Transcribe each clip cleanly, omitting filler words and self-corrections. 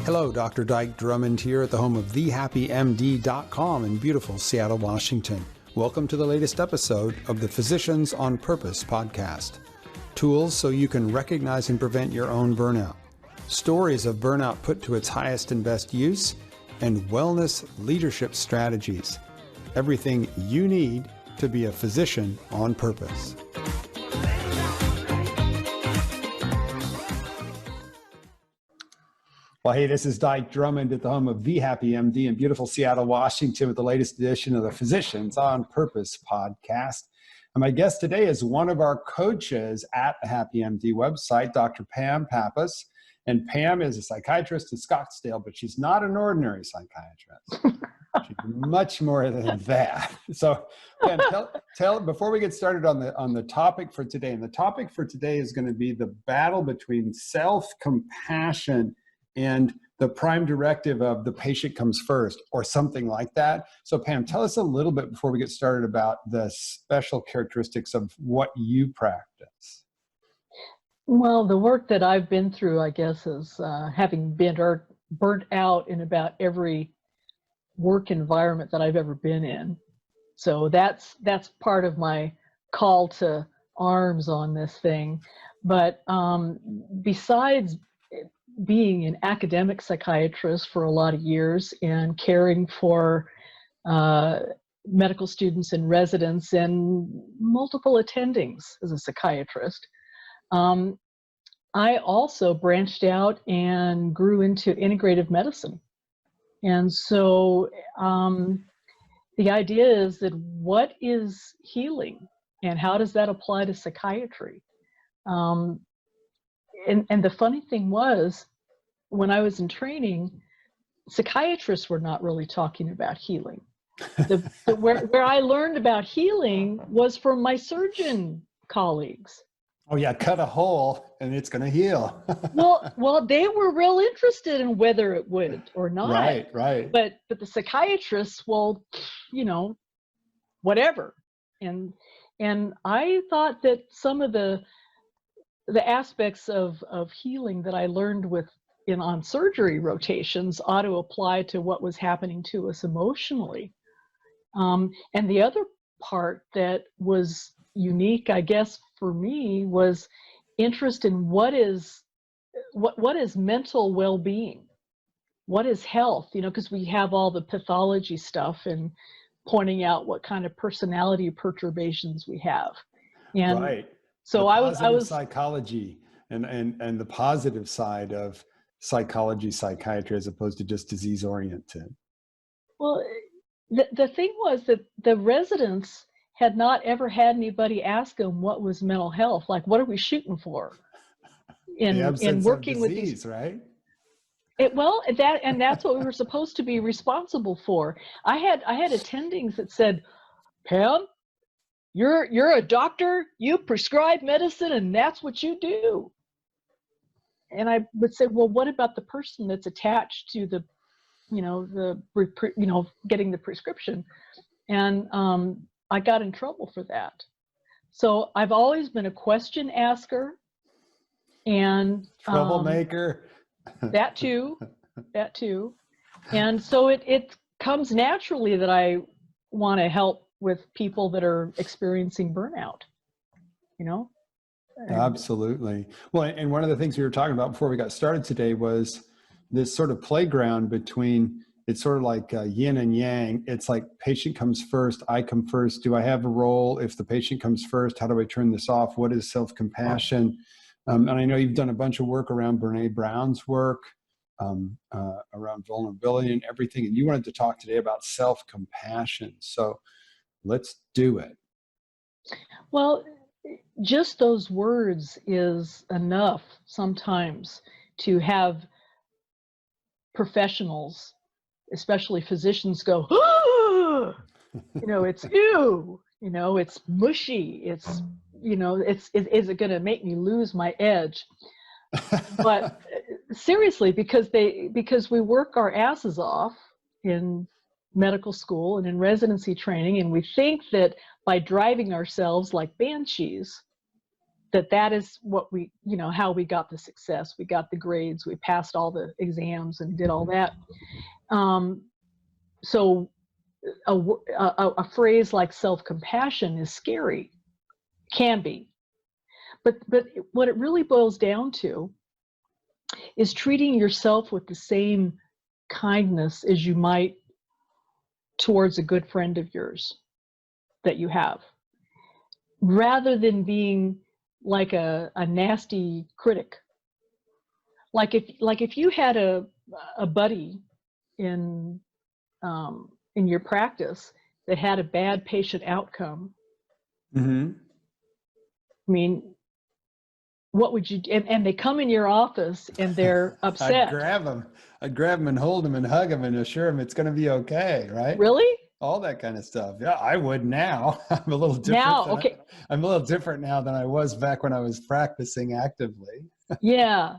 Hello, Dr. Dyke Drummond here at the home of thehappymd.com in beautiful Seattle, Washington. Welcome to the latest episode of the Physicians on Purpose podcast. Tools so you can recognize and prevent your own burnout. Stories of burnout put to its highest and best use, and wellness leadership strategies. Everything you need to be a physician on purpose. Well, hey, this is Dyke Drummond at the home of The Happy MD in beautiful Seattle, Washington with the latest edition of the Physicians on Purpose podcast. And my guest today is one of our coaches at the Happy MD website, Dr. Pam Pappas. And Pam is a psychiatrist in Scottsdale, but she's not an ordinary psychiatrist. She's much more than that. So, Pam, tell before we get started on the topic for today, and the topic for today is going to be the battle between self-compassion and the prime directive of the patient comes first, or something like that. So Pam, tell us a little bit before we get started about the special characteristics of what you practice. Well, the work that I've been through, I guess, is having been burnt out in about every work environment that I've ever been in. So that's part of my call to arms on this thing. But besides being an academic psychiatrist for a lot of years and caring for medical students and residents and multiple attendings as a psychiatrist, I also branched out and grew into integrative medicine. And so the idea is that what is healing and how does that apply to psychiatry? And the funny thing was, when I was in training, psychiatrists were not really talking about healing. Where I learned about healing was from my surgeon colleagues. Oh yeah, cut a hole and it's going to heal. well, they were real interested in whether it would or not. Right. But the psychiatrists, well, whatever. And I thought that some of the aspects of healing that I learned on surgery rotations ought to apply to what was happening to us emotionally. And the other part that was unique, I guess, for me was interest in what is mental well-being, what is health, because we have all the pathology stuff and pointing out what kind of personality perturbations we have. And right. So I was psychology and the positive side of psychiatry as opposed to just disease oriented. Well, the thing was that the residents had not ever had anybody ask them what was mental health, like what are we shooting for in working with these, right? That's what we were supposed to be responsible for. I had attendings that said, Pam, you're a doctor, you prescribe medicine, and that's what you do. And I would say, well, what about the person that's attached to getting the prescription? And I got in trouble for that. So I've always been a question asker and troublemaker. That too. And so it comes naturally that I want to help with people that are experiencing burnout, Absolutely. Well, and one of the things we were talking about before we got started today was this sort of playground between, it's sort of like yin and yang. It's like patient comes first, I come first. Do I have a role? If the patient comes first, how do I turn this off? What is self-compassion? And I know you've done a bunch of work around Brene Brown's work, around vulnerability and everything. And you wanted to talk today about self-compassion. So let's do it. Well, just those words is enough sometimes to have professionals, especially physicians, go, oh! It's ew, it's mushy, it's, is it going to make me lose my edge? But seriously, because we work our asses off in medical school and in residency training, and we think that by driving ourselves like banshees that is what we, how we got the success. We got the grades, we passed all the exams and did all that. So a phrase like self-compassion is scary, can be. But what it really boils down to is treating yourself with the same kindness as you might towards a good friend of yours that you have, rather than being like a nasty critic. Like if you had a buddy in your practice that had a bad patient outcome, Mm-hmm. I mean, what would you do? And they come in your office and they're upset. I'd grab them and hold them and hug them and assure them it's going to be okay, right? Really? All that kind of stuff. Yeah, I would now. I'm a little different. Now, okay. I'm a little different now than I was back when I was practicing actively. Yeah.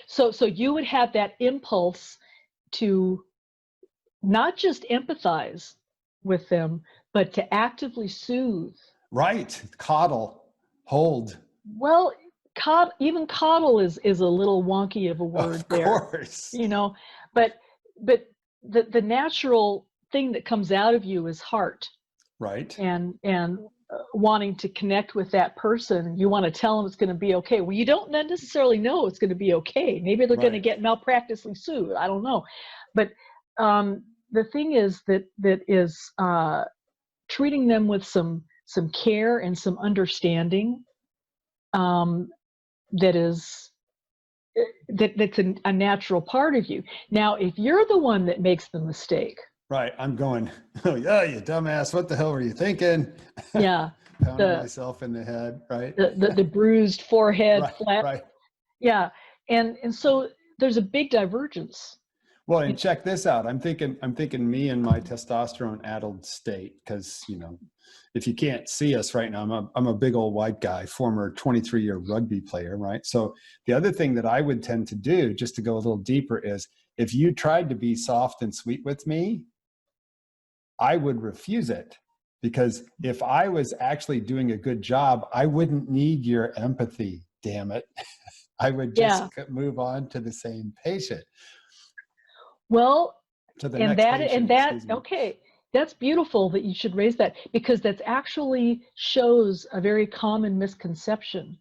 So you would have that impulse to not just empathize with them, but to actively soothe. Right. Coddle, hold. Well, even coddle is a little wonky of a word there. Of course. But the natural thing that comes out of you is heart. Right. And wanting to connect with that person. You want to tell them it's going to be okay. Well, you don't necessarily know it's going to be okay. Maybe they're going to get malpracticely sued. I don't know. But the thing is that is treating them with some care and some understanding. That's a natural part of you. Now, if you're the one that makes the mistake, right, I'm going, oh yeah, you dumbass, what the hell were you thinking? Yeah. Pounding myself in the head, right? The bruised forehead, flat. Right. Yeah. And so there's a big divergence. Well, and check this out. I'm thinking me in my testosterone addled state, because if you can't see us right now, I'm a big old white guy, former 23-year rugby player, right? So the other thing that I would tend to do, just to go a little deeper, is if you tried to be soft and sweet with me, I would refuse it, because if I was actually doing a good job, I wouldn't need your empathy, damn it. I would just move on to the same patient. Well, okay. That's beautiful that you should raise that, because that actually shows a very common misconception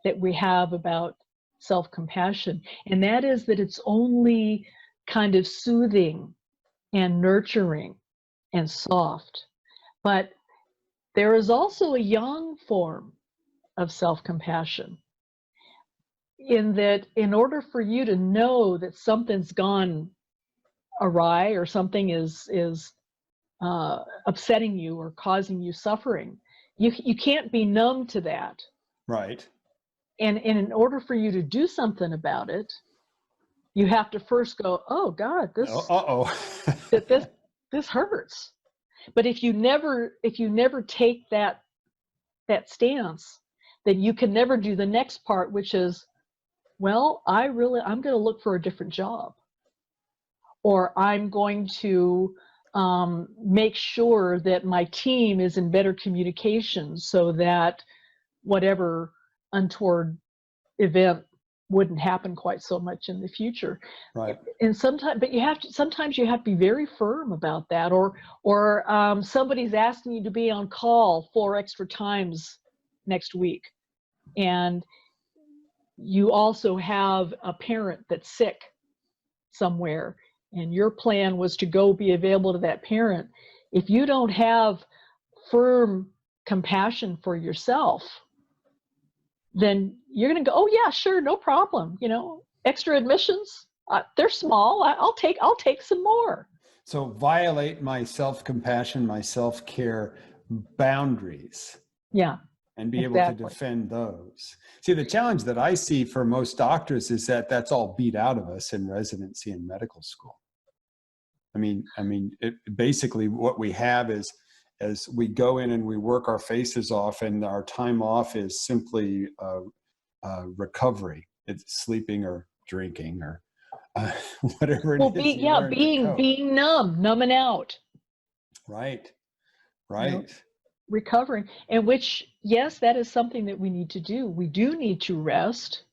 that we have about self-compassion. And that is that it's only kind of soothing and nurturing and soft. But there is also a yang form of self-compassion, in that in order for you to know that something's gone awry or something is upsetting you or causing you suffering, you can't be numb to that. Right. And in order for you to do something about it, you have to first go, oh God, this hurts. But if you never take that stance, then you can never do the next part, which is, well, I'm going to look for a different job, or I'm going to make sure that my team is in better communication so that whatever untoward event wouldn't happen quite so much in the future. Right. And sometimes you have to be very firm about that, or somebody's asking you to be on call 4 extra times next week, and you also have a parent that's sick somewhere, and your plan was to go be available to that parent. If you don't have firm compassion for yourself, then you're going to go, oh yeah, sure, no problem. Extra admissions, they're small. I'll take some more. So violate my self-compassion, my self-care boundaries. Yeah. And be able to defend those. See, the challenge that I see for most doctors is that that's all beat out of us in residency and medical school. I mean, basically what we have is, as we go in and we work our faces off, and our time off is simply recovery. It's sleeping or drinking or whatever it is. Being numbing out. Right. Recovering, and which yes, that is something that we need to do. We do need to rest.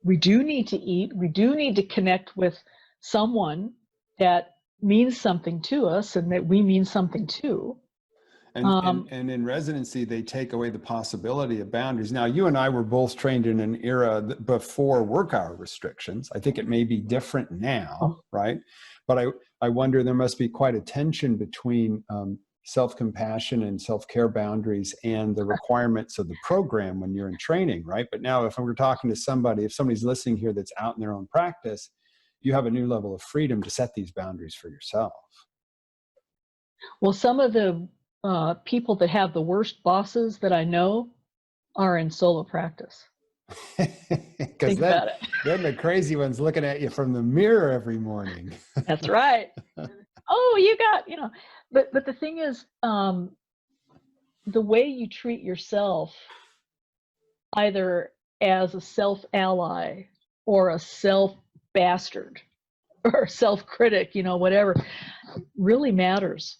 We do need to eat. We do need to connect with someone that means something to us and that we mean something to. And in residency, they take away the possibility of boundaries. Now, you and I were both trained in an era before work hour restrictions. I think it may be different now, right? But I wonder, there must be quite a tension between self-compassion and self-care boundaries and the requirements of the program when you're in training, right? But now if we're talking to somebody, if somebody's listening here that's out in their own practice, you have a new level of freedom to set these boundaries for yourself. Well, some of the people that have the worst bosses that I know are in solo practice. Think about it. Then the crazy one's looking at you from the mirror every morning. That's right. Oh, you got, you know, but the thing is, the way you treat yourself, either as a self-ally or a self-bastard or a self-critic, you know, whatever, really matters.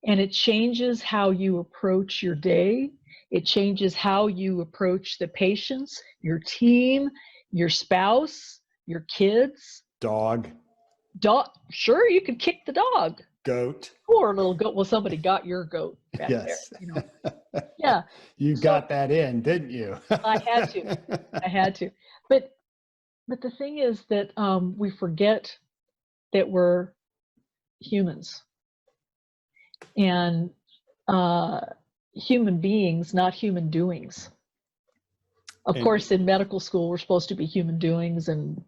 And it changes how you approach your day. It changes how you approach the patients, your team, your spouse, your kids. Dog. Sure, you could kick the dog. Goat. Poor little goat. Well, somebody got your goat back there. You know. Yeah. You got that in, didn't you? I had to. But the thing is that we forget that we're humans. And human beings, not human doings. Of course, in medical school, we're supposed to be human doings and,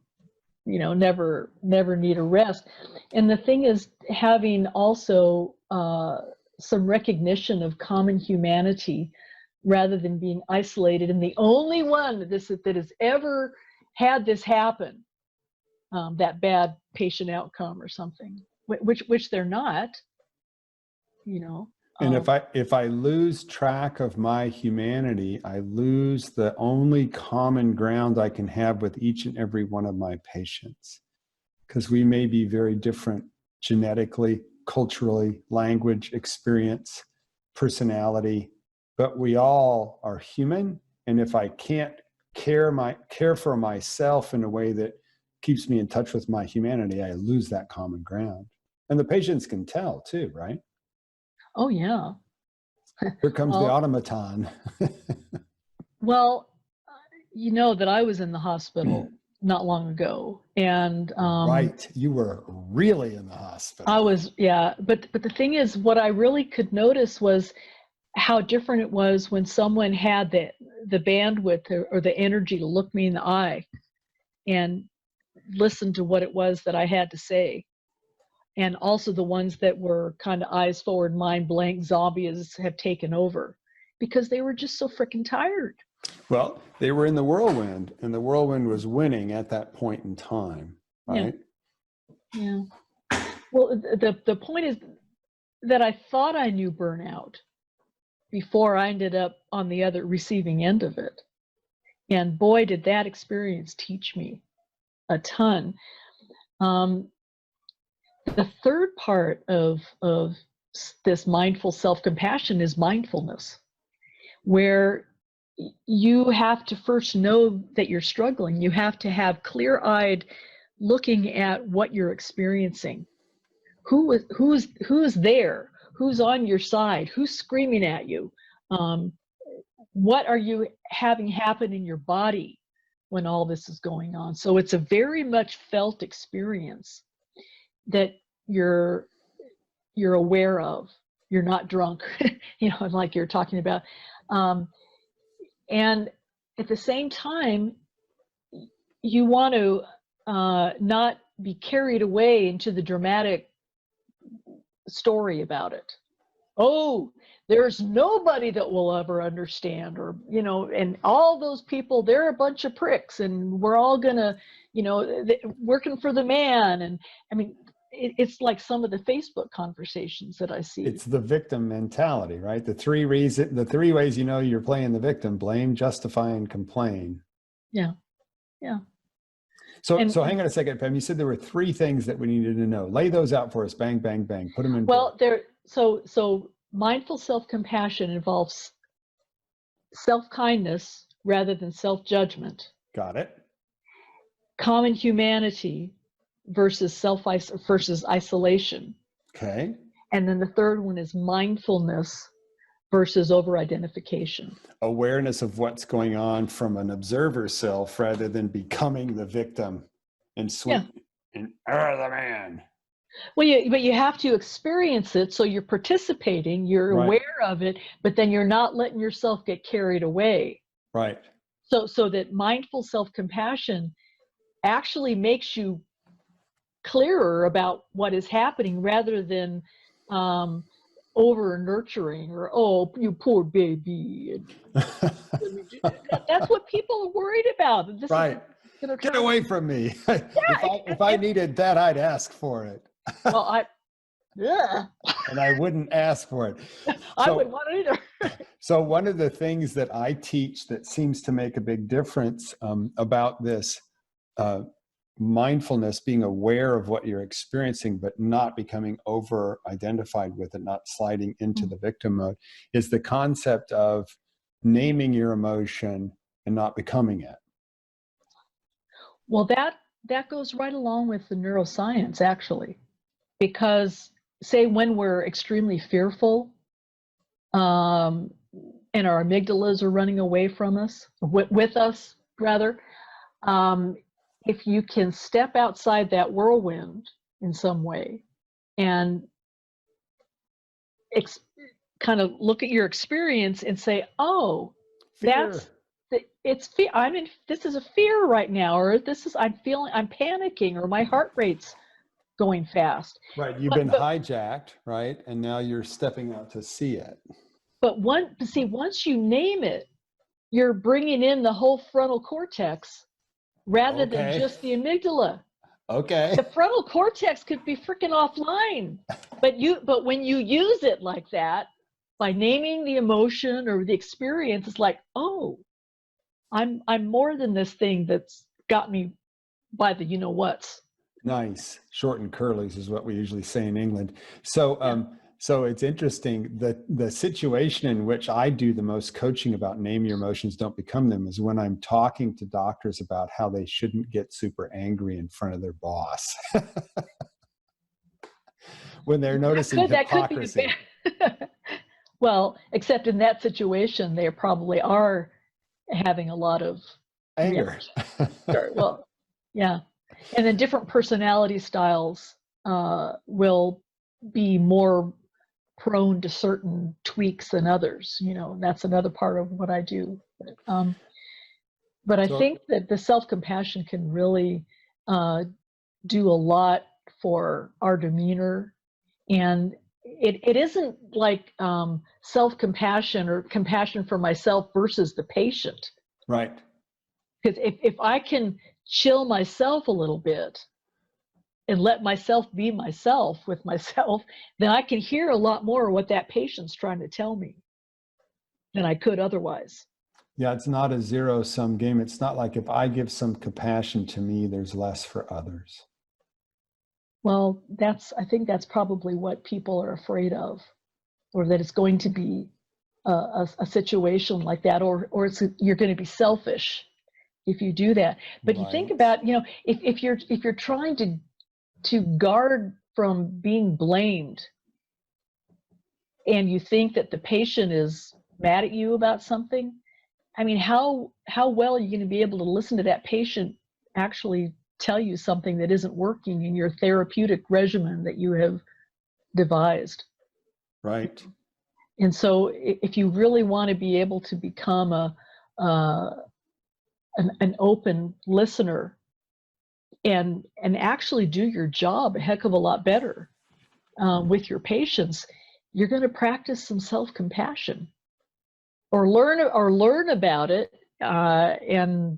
you know, never need a rest. And the thing is, having also some recognition of common humanity rather than being isolated. And the only one that has ever had this happen, that bad patient outcome or something, which they're not. You know, and if I lose track of my humanity, I lose the only common ground I can have with each and every one of my patients, because we may be very different genetically, culturally, language, experience, personality, but we all are human. And if I can't care for myself in a way that keeps me in touch with my humanity, I lose that common ground. And the patients can tell too, right? Oh, yeah. Here comes the automaton. Well, you know that I was in the hospital not long ago. And right. You were really in the hospital. I was, yeah. But the thing is, what I really could notice was how different it was when someone had the bandwidth or the energy to look me in the eye and listen to what it was that I had to say. And also the ones that were kind of eyes forward, mind blank, zombies have taken over because they were just so freaking tired. Well, they were in the whirlwind, and the whirlwind was winning at that point in time, right? Yeah. Well, the point is that I thought I knew burnout before I ended up on the other receiving end of it. And boy, did that experience teach me a ton. The third part of this mindful self-compassion is mindfulness, where you have to first know that you're struggling. You have to have clear-eyed looking at what you're experiencing. Who's there? Who's on your side? Who's screaming at you? What are you having happen in your body when all this is going on? So it's a very much felt experience that you're aware of. You're not drunk, you know, like you're talking about. And at the same time, you want to not be carried away into the dramatic story about it. Oh, there's nobody that will ever understand, or, you know, and all those people, they're a bunch of pricks and we're all gonna, you know, working for the man. And I mean, it's like some of the Facebook conversations that I see. It's the victim mentality, right? The three ways you know you're playing the victim: blame, justify, and complain. Yeah. Yeah. So hang on a second, Pam. You said there were three things that we needed to know. Lay those out for us. Bang, bang, bang. Put them in. Well, so mindful self-compassion involves self-kindness rather than self-judgment, Got it. common humanity versus versus isolation. Okay. And then the third one is mindfulness versus over-identification. Awareness of what's going on from an observer self rather than becoming the victim and Yeah. and the man. Well, but you have to experience it, so you're participating, you're Right. aware of it, but then you're not letting yourself get carried away. Right. So that mindful self-compassion actually makes you clearer about what is happening rather than over nurturing or, oh, you poor baby. That's what people are worried about. This Right. is Get away from me. If I needed that, I'd ask for it. Well, And I wouldn't ask for it. I wouldn't want it either. So one of the things that I teach that seems to make a big difference about this mindfulness, being aware of what you're experiencing, but not becoming over-identified with it, not sliding into the victim mode, is the concept of naming your emotion and not becoming it. Well, that goes right along with the neuroscience, actually, because say when we're extremely fearful, and our amygdalas are running away from us, with us rather, if you can step outside that whirlwind in some way and kind of look at your experience and say, oh, Fear. it's fear. This is a fear right now, or I'm panicking, or my heart rate's going fast. Right. You've been hijacked, right? And now you're stepping out to see it. But once you name it, you're bringing in the whole frontal cortex rather than just the amygdala. Okay. The frontal cortex could be freaking offline, but when you use it like that, by naming the emotion or the experience, it's like, oh, I'm more than this thing that's got me by the you-know-whats. Nice. Short and curlies is what we usually say in England. So, so it's interesting that the situation in which I do the most coaching about name your emotions, don't become them, is when I'm talking to doctors about how they shouldn't get super angry in front of their boss. When they're noticing hypocrisy. Well, except in that situation, they probably are having a lot of anger. Well, yeah. And then different personality styles will be more prone to certain tweaks than others, and that's another part of what I do. But I think that the self-compassion can really do a lot for our demeanor. And it isn't like self-compassion or compassion for myself versus the patient. Right. Because if I can chill myself a little bit and let myself be myself with myself, then I can hear a lot more of what that patient's trying to tell me than I could otherwise. Yeah, it's not a zero-sum game. It's not like if I give some compassion to me, there's less for others. Well, I think that's probably what people are afraid of, or that it's going to be a situation like that, or you're going to be selfish if you do that. But you think about, if you're trying to guard from being blamed, and you think that the patient is mad at you about something, I mean, how well are you going to be able to listen to that patient actually tell you something that isn't working in your therapeutic regimen that you have devised? Right. And so if you really want to be able to become an open listener and actually do your job a heck of a lot better with your patients, you're going to practice some self-compassion or learn about it. And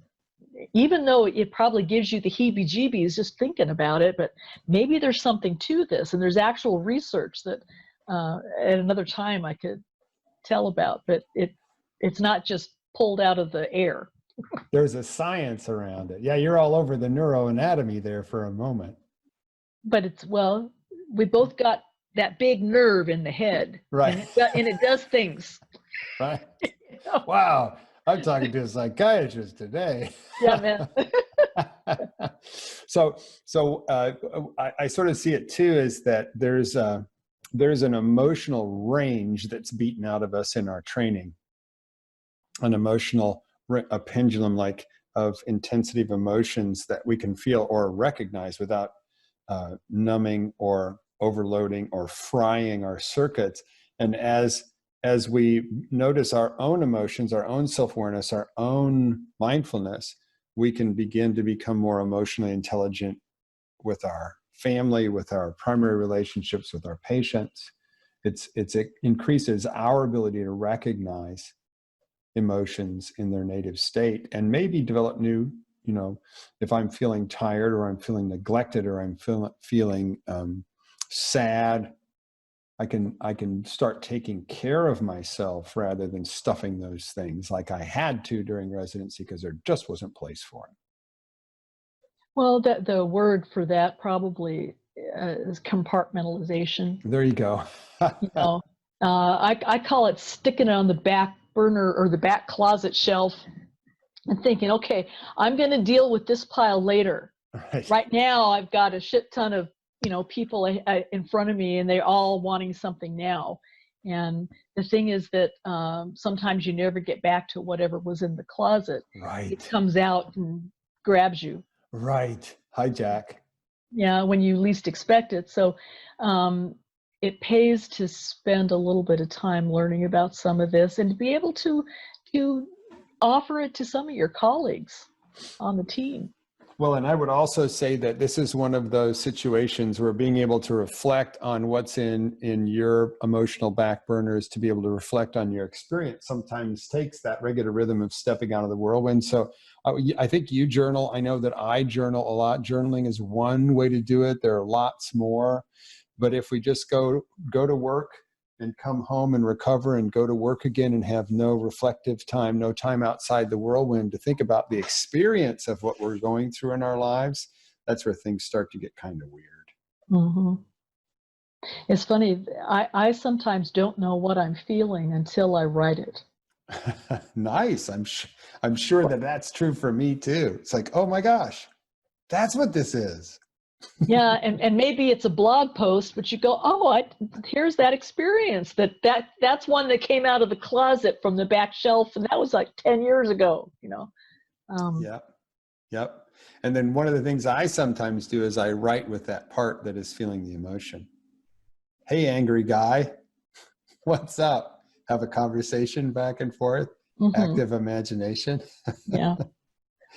even though it probably gives you the heebie-jeebies just thinking about it, but maybe there's something to this, and there's actual research that at another time I could tell about, but it's not just pulled out of the air. There's a science around it. Yeah, you're all over the neuroanatomy there for a moment. But we both got that big nerve in the head, right? And it does things. Right. Wow, I'm talking to a psychiatrist today. Yeah, man. I sort of see it too, is that there's an emotional range that's beaten out of us in our training, an emotional a pendulum like of intensity of emotions that we can feel or recognize without numbing or overloading or frying our circuits. And as we notice our own emotions, our own self-awareness, our own mindfulness, we can begin to become more emotionally intelligent with our family, with our primary relationships, with our patients. It increases our ability to recognize emotions in their native state and maybe develop new, if I'm feeling tired or I'm feeling neglected or I'm feeling sad, I can start taking care of myself rather than stuffing those things like I had to during residency because there just wasn't place for it. Well, the word for that probably is compartmentalization. There you go. You know, I call it sticking it on the back burner or the back closet shelf and thinking, okay, I'm going to deal with this pile later. Right now, I've got a shit ton of people in front of me, and they're all wanting something now. And the thing is that sometimes you never get back to whatever was in the closet. Right. It comes out and grabs you. Right. Hijack. Yeah, when you least expect it. So it pays to spend a little bit of time learning about some of this and to be able to offer it to some of your colleagues on the team. Well, and I would also say that this is one of those situations where being able to reflect on what's in your emotional back burners, to be able to reflect on your experience, sometimes takes that regular rhythm of stepping out of the whirlwind. So I think you journal. I know that I journal a lot. Journaling is one way to do it. There are lots more. But if we just go to work and come home and recover and go to work again and have no reflective time, no time outside the whirlwind to think about the experience of what we're going through in our lives, that's where things start to get kind of weird. Mm-hmm. It's funny. I sometimes don't know what I'm feeling until I write it. Nice. I'm sure that that's true for me too. It's like, oh my gosh, that's what this is. Yeah, and maybe it's a blog post, but you go, oh, here's that experience. That's one that came out of the closet from the back shelf, and that was like 10 years ago, Yep. And then one of the things I sometimes do is I write with that part that is feeling the emotion. Hey, angry guy, what's up? Have a conversation back and forth. Mm-hmm. Active imagination. Yeah.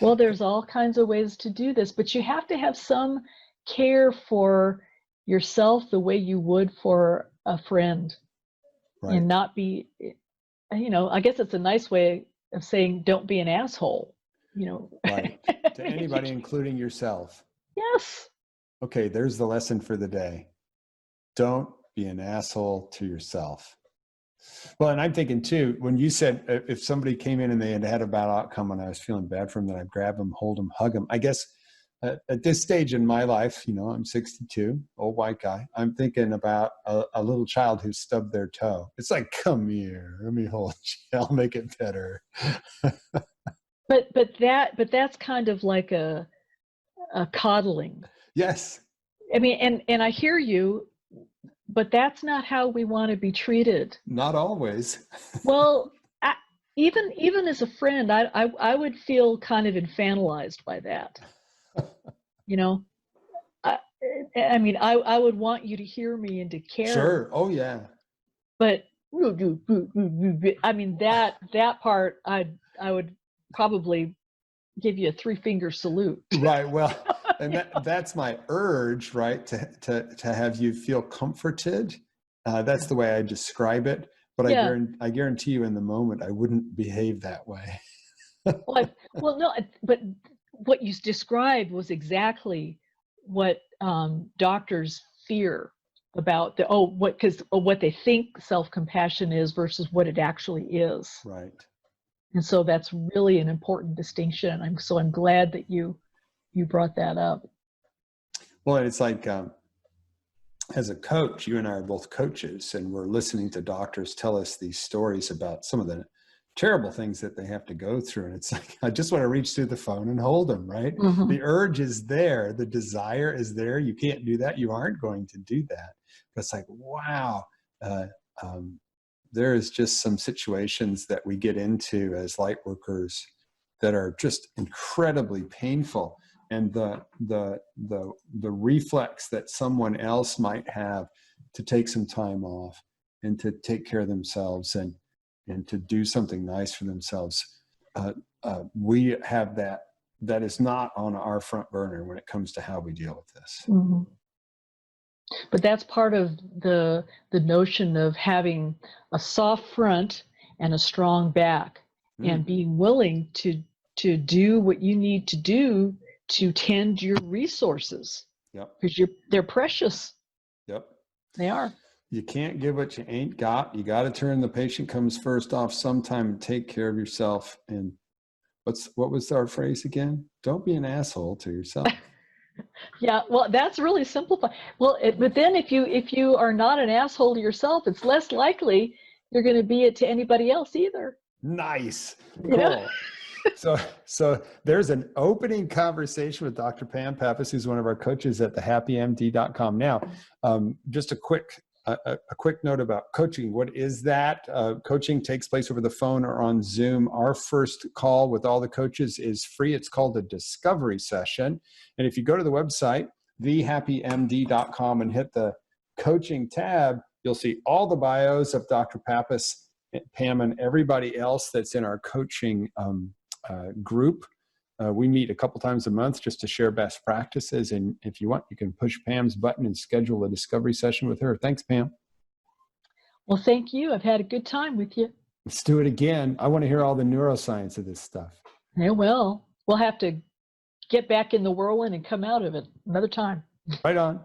Well, there's all kinds of ways to do this, but you have to have some care for yourself the way you would for a friend. Right. And not be, I guess it's a nice way of saying don't be an asshole, Right. To anybody, including yourself. Yes. Okay, there's the lesson for the day. Don't be an asshole to yourself. Well, and I'm thinking too, when you said if somebody came in and they had a bad outcome and I was feeling bad for them, then I'd grab them, hold them, hug them. I guess at this stage in my life, I'm 62, old white guy. I'm thinking about a little child who stubbed their toe. It's like, come here, let me hold you. I'll make it better. But that's kind of like a coddling. Yes. I mean, and I hear you, but that's not how we want to be treated. Not always. Well, even as a friend, I would feel kind of infantilized by that. I mean, I would want you to hear me and to care. Sure. Oh yeah. But I mean that part, I would probably give you a 3-finger salute. Right. Well, and that's my urge, right? To have you feel comforted. That's the way I describe it. But yeah. I guarantee you in the moment, I wouldn't behave that way. Well, no, but what you described was exactly what doctors fear about what they think self-compassion is versus what it actually is. Right. And so that's really an important distinction. I'm glad that you brought that up. Well, it's like as a coach, you and I are both coaches, and we're listening to doctors tell us these stories about some of the terrible things that they have to go through. And it's like, I just want to reach through the phone and hold them, right? Mm-hmm. The urge is there. The desire is there. You can't do that. You aren't going to do that. But it's like, wow, there is just some situations that we get into as light workers that are just incredibly painful. And the reflex that someone else might have to take some time off and to take care of themselves and to do something nice for themselves. We have that is not on our front burner when it comes to how we deal with this. Mm-hmm. But that's part of the notion of having a soft front and a strong back, and being willing to do what you need to do to tend your resources. Yep. Because they're precious. Yep. They are. You can't give what you ain't got. You got to turn the patient comes first off sometime and take care of yourself. And what was our phrase again? Don't be an asshole to yourself. Yeah, well, that's really simplified. Well, but then if you are not an asshole to yourself, it's less likely you're going to be it to anybody else either. Nice. Cool. You know? So there's an opening conversation with Dr. Pam Pappas, who's one of our coaches at thehappymd.com. Now, just a quick note about coaching. What is that? Coaching takes place over the phone or on Zoom. Our first call with all the coaches is free. It's called a discovery session. And if you go to the website, thehappymd.com, and hit the coaching tab, you'll see all the bios of Dr. Pappas, Pam, and everybody else that's in our coaching group. We meet a couple times a month just to share best practices. And if you want, you can push Pam's button and schedule a discovery session with her. Thanks, Pam. Well, thank you. I've had a good time with you. Let's do it again. I want to hear all the neuroscience of this stuff. Yeah, well, we'll have to get back in the whirlwind and come out of it another time. Right on.